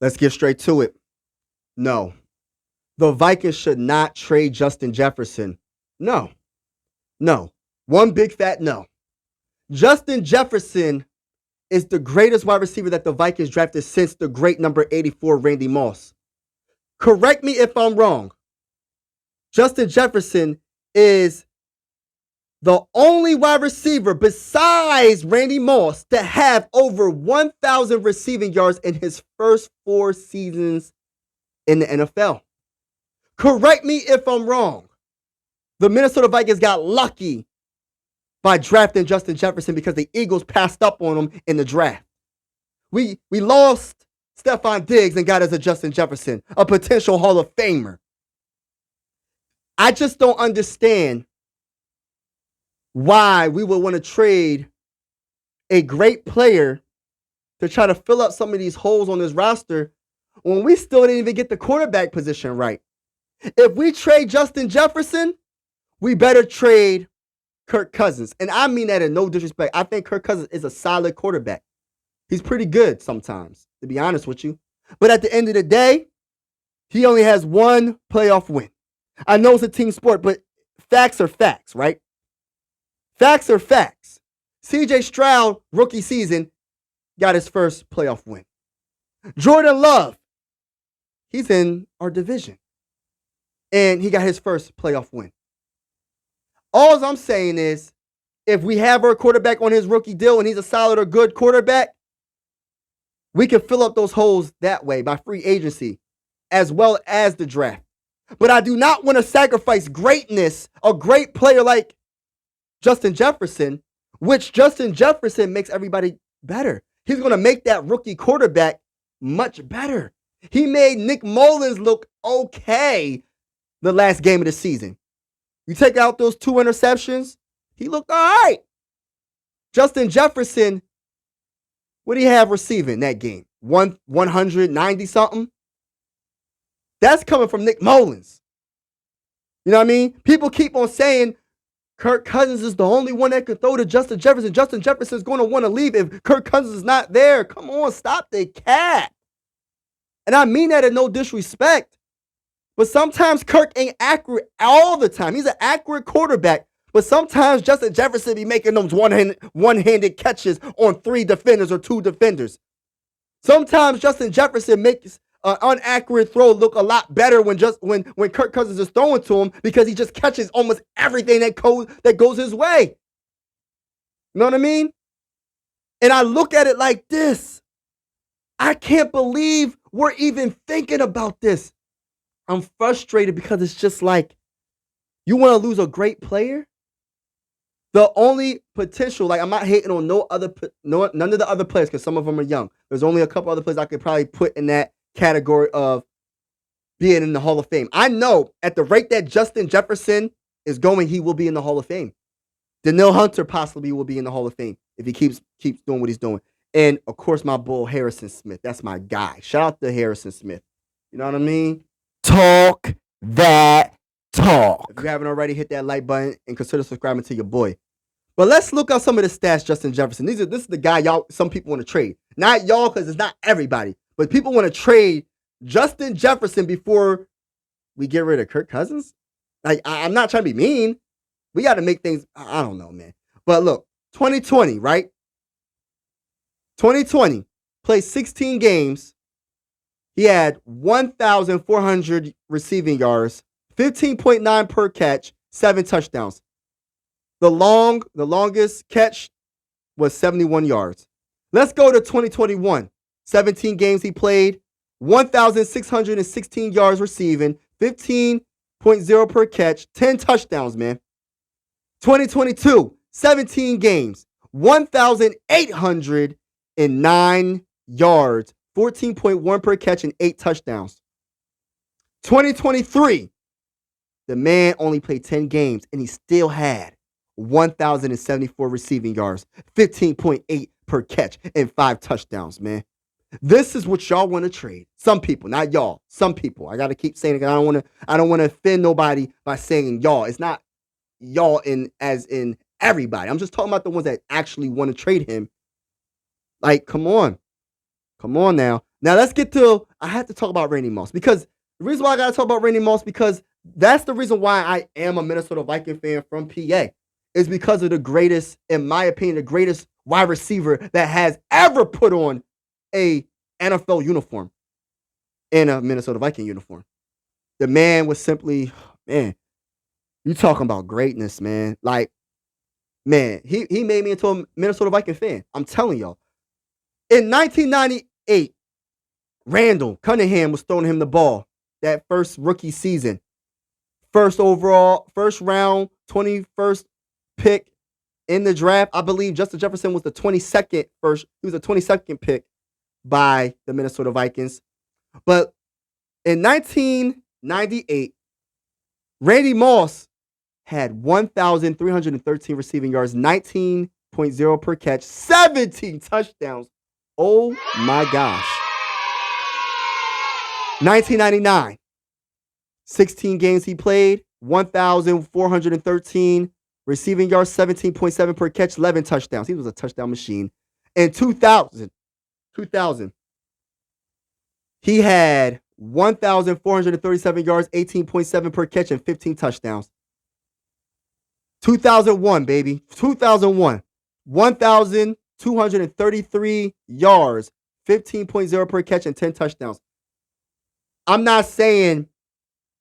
Let's get straight to it. No. The Vikings should not trade Justin Jefferson. No. No. One big fat no. Justin Jefferson is the greatest wide receiver that the Vikings drafted since the great number 84 Randy Moss. Correct me if I'm wrong. Justin Jefferson is the only wide receiver besides Randy Moss to have over 1,000 receiving yards in his first 4 seasons in the NFL. Correct me if I'm wrong. The Minnesota Vikings got lucky by drafting Justin Jefferson because the Eagles passed up on him in the draft. We lost Stephon Diggs and got us a Justin Jefferson, a potential Hall of Famer. I just don't understand why we would want to trade a great player to try to fill up some of these holes on this roster when we still didn't even get the quarterback position right. If we trade Justin Jefferson, we better trade Kirk Cousins. And I mean that in no disrespect. I think Kirk Cousins is a solid quarterback. He's pretty good sometimes, to be honest with you. But at the end of the day, he only has one playoff win. I know it's a team sport, but facts are facts, right? Facts are facts. CJ Stroud, rookie season, got his first playoff win. Jordan Love, he's in our division. And he got his first playoff win. All I'm saying is, if we have our quarterback on his rookie deal and he's a solid or good quarterback, we can fill up those holes that way by free agency as well as the draft. But I do not want to sacrifice greatness, a great player like Justin Jefferson, which Justin Jefferson makes everybody better. He's going to make that rookie quarterback much better. He made Nick Mullins look okay the last game of the season. You take out those 2 interceptions, he looked all right. Justin Jefferson, what did he have receiving that game? 190 something? That's coming from Nick Mullins. You know what I mean? People keep on saying Kirk Cousins is the only one that can throw to Justin Jefferson. Justin Jefferson is going to want to leave if Kirk Cousins is not there. Come on, stop the cat. And I mean that in no disrespect. But sometimes Kirk ain't accurate all the time. He's an accurate quarterback. But sometimes Justin Jefferson be making those one-handed catches on 3 defenders or 2 defenders. Sometimes Justin Jefferson makes an inaccurate throw look a lot better when Kirk Cousins is throwing to him because he just catches almost everything that goes his way. You know what I mean? And I look at it like this. I can't believe we're even thinking about this. I'm frustrated because it's just like, you want to lose a great player? The only potential, like I'm not hating on none of the other players because some of them are young. There's only a couple other players I could probably put in that category of being in the Hall of Fame. I know at the rate that Justin Jefferson is going, he will be in the Hall of Fame. Danielle Hunter possibly will be in the Hall of Fame if he keeps doing what he's doing. And of course, my bull Harrison Smith. That's my guy. Shout out to Harrison Smith. You know what I mean? Talk that talk. If you haven't already, hit that like button and consider subscribing to your boy. But let's look up some of the stats, Justin Jefferson. This is the guy some people want to trade. Not y'all, because it's not everybody. But people want to trade Justin Jefferson before we get rid of Kirk Cousins. Like, I'm not trying to be mean. We got to make things, I don't know, man. But look, 2020, right? 2020, played 16 games. He had 1,400 receiving yards, 15.9 per catch, 7 touchdowns. The longest catch was 71 yards. Let's go to 2021. 17 games he played, 1,616 yards receiving, 15.0 per catch, 10 touchdowns, man. 2022, 17 games, 1,809 yards, 14.1 per catch, and 8 touchdowns. 2023, the man only played 10 games, and he still had 1,074 receiving yards, 15.8 per catch, and 5 touchdowns, man. This is what y'all want to trade. Some people, not y'all. Some people. I got to keep saying it because I don't want to offend nobody by saying y'all. It's not y'all as in everybody. I'm just talking about the ones that actually want to trade him. Like, come on. Come on now. Now let's get to, I have to talk about Randy Moss, because the reason why I got to talk about Randy Moss, because that's the reason why I am a Minnesota Viking fan from PA, is because of the greatest, in my opinion, the greatest wide receiver that has ever put on a NFL uniform in a Minnesota Viking uniform. The man was simply, man, you talking about greatness, man. Like, man, he made me into a Minnesota Viking fan. I'm telling y'all. In 1998, Randall Cunningham was throwing him the ball that first rookie season. First overall, first round, 21st pick in the draft. I believe Justin Jefferson was the 22nd first. He was the 22nd pick by the Minnesota Vikings. But in 1998, Randy Moss had 1,313 receiving yards, 19.0 per catch, 17 touchdowns. Oh my gosh. 1999, 16 games he played, 1,413 receiving yards, 17.7 per catch, 11 touchdowns. He was a touchdown machine. In 2000, he had 1,437 yards, 18.7 per catch, and 15 touchdowns. 2001, baby. 2001. 1,233 yards, 15.0 per catch, and 10 touchdowns. I'm not saying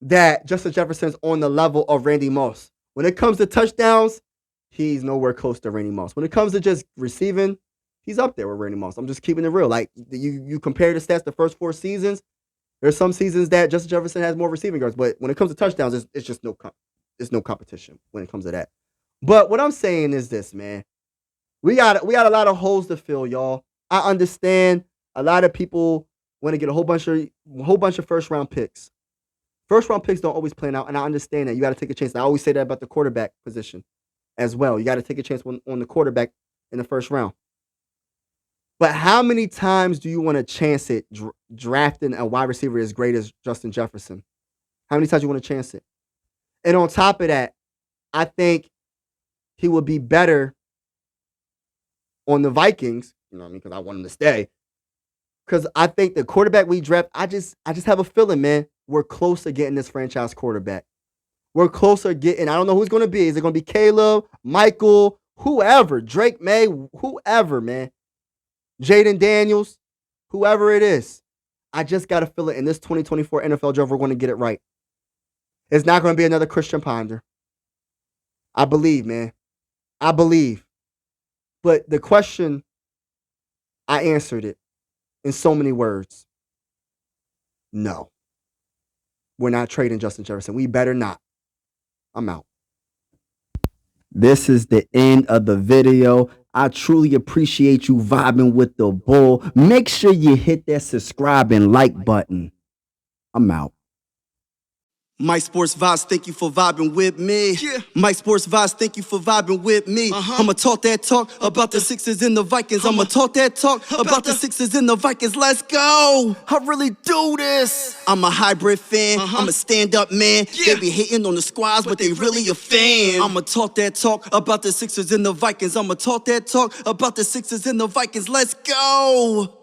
that Justin Jefferson's on the level of Randy Moss. When it comes to touchdowns, he's nowhere close to Randy Moss. When it comes to just receiving, he's up there with Randy Moss. I'm just keeping it real. Like, you compare the stats the first 4 seasons, there's some seasons that Justin Jefferson has more receiving yards, but when it comes to touchdowns, it's just no competition when it comes to that. But what I'm saying is this, man. We got a lot of holes to fill, y'all. I understand a lot of people want to get a whole bunch of first round picks. First round picks don't always plan out, and I understand that. You got to take a chance. And I always say that about the quarterback position as well. You got to take a chance on the quarterback in the first round. But how many times do you want to chance it drafting a wide receiver as great as Justin Jefferson? How many times do you want to chance it? And on top of that, I think he would be better on the Vikings, you know what I mean, because I want him to stay. Because I think the quarterback we draft, I just have a feeling, man, we're close to getting this franchise quarterback. We're closer getting, I don't know who's going to be. Is it going to be Caleb, Michael, whoever, Drake May, whoever, man. Jaden Daniels, whoever it is. I just got to feel it in this 2024 NFL draft, we're going to get it right. It's not going to be another Christian Ponder. I believe, man. I believe. But the question, I answered it in so many words. No. We're not trading Justin Jefferson. We better not. I'm out. This is the end of the video. I truly appreciate you vibing with the bull. Make sure you hit that subscribe and like button. I'm out. Mike Sports Vibes, thank you for vibing with me. Yeah. Mike Sports Vibes, thank you for vibing with me. I'ma talk that talk about the Sixers and the Vikings. I'ma talk that talk about the Sixers and the Vikings. Let's go. I really do this. I'm a hybrid fan. I'm a stand-up man. Yeah. They be hating on the squads, but they really a fan. I'ma talk that talk about the Sixers and the Vikings. I'ma talk that talk about the Sixers and the Vikings. Let's go.